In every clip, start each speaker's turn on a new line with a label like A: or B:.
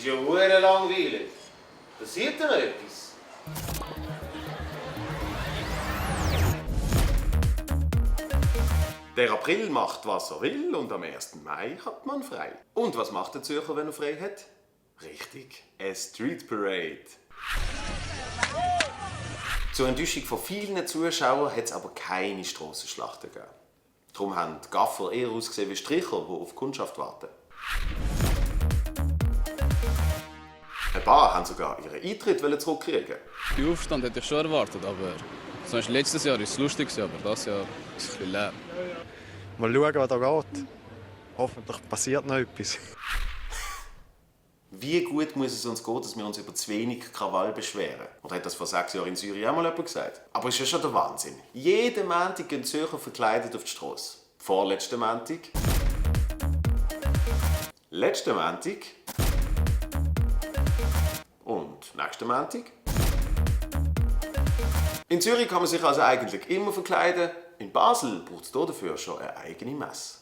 A: ist ja verdammt langweilig. Passiert da noch etwas? Der April macht, was er will und am 1. Mai hat man frei. Und was macht der Zürcher, wenn er frei hat? Richtig, eine Street Parade. Zur Enttäuschung von vielen Zuschauern hat es aber keine Strassenschlachten gegeben. Darum haben die Gaffer eher ausgesehen wie Stricher, die auf Kundschaft warten. Ein paar haben sogar ihren Eintritt zurückkriegen.
B: Den Aufstand hätte ich schon erwartet, aber zum Beispiel letztes Jahr war es lustig, aber dieses Jahr ist es ein bisschen leer.
C: Mal schauen, was da geht. Hoffentlich passiert noch etwas.
A: Wie gut muss es uns gehen, dass wir uns über zu wenig Krawall beschweren? Oder hat das vor 6 Jahren in Syrien auch mal jemand gesagt? Aber es ist ja schon der Wahnsinn. Jeden Montag gehen Zürcher verkleidet auf die Strasse. Vorletzten Montag. Letzten Montag. Und nächsten Montag. In Zürich kann man sich also eigentlich immer verkleiden. In Basel braucht es dafür schon eine eigene Messe.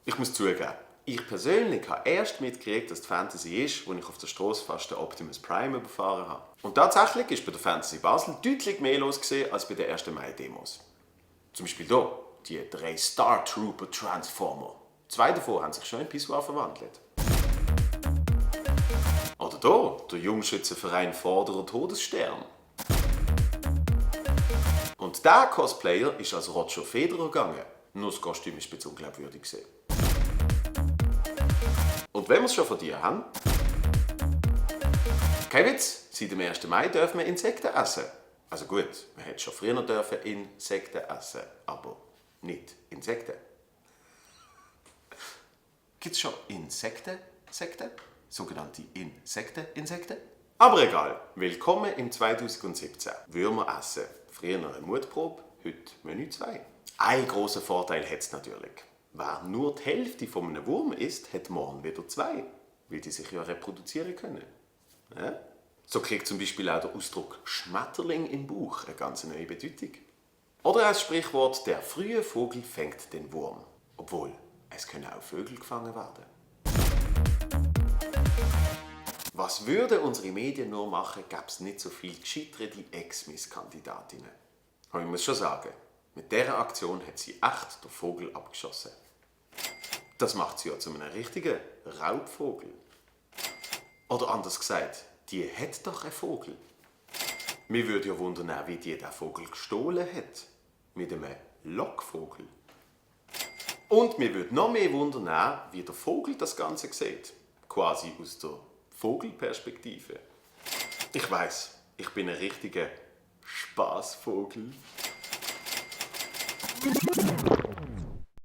A: Ich muss zugeben, ich persönlich habe erst mitgekriegt, dass die Fantasy ist, als ich auf der Strasse fast den Optimus Prime überfahren habe. Und tatsächlich ist bei der Fantasy Basel deutlich mehr los als bei den 1. Mai-Demos. Zum Beispiel hier, die 3 Star Trooper Transformer. 2 davon haben sich schon in Pissoir verwandelt. Oder hier, der Jungschützenverein Vorderer Todesstern. Und dieser Cosplayer ist als Roger Federer gegangen. Nur das Kostüm ist ein bisschen unglaubwürdig. Und wenn wir es schon von dir haben, kein Witz, seit dem 1. Mai dürfen wir Insekten essen. Also gut, man hätte schon früher dürfen Insekten essen, aber nicht Insekten. Gibt es schon Insekten? Sogenannte Insekten? Aber egal, willkommen im 2017. Würmer essen. Früher noch eine Mutprobe, heute Menü 2. Ein grosser Vorteil hat es natürlich. Wer nur die Hälfte von einem Wurm isst, hat morgen wieder 2, weil die sich ja reproduzieren können. Ja? So kriegt zum Beispiel auch der Ausdruck Schmetterling im Bauch eine ganz neue Bedeutung. Oder als Sprichwort, der frühe Vogel fängt den Wurm. Obwohl, es können auch Vögel gefangen werden. Was würden unsere Medien nur machen, gäbe es nicht so viel gescheitere Ex-Miss-Kandidatinnen. Aber ich muss schon sagen, mit dieser Aktion hat sie echt den Vogel abgeschossen. Das macht sie ja zu einem richtigen Raubvogel. Oder anders gesagt, die hat doch einen Vogel. Mir würde ja wundern, wie die den Vogel gestohlen hat. Mit einem Lockvogel. Und mir würde noch mehr wundern, wie der Vogel das Ganze sieht. Quasi aus der Vogelperspektive. Ich weiss, ich bin ein richtiger Spaßvogel.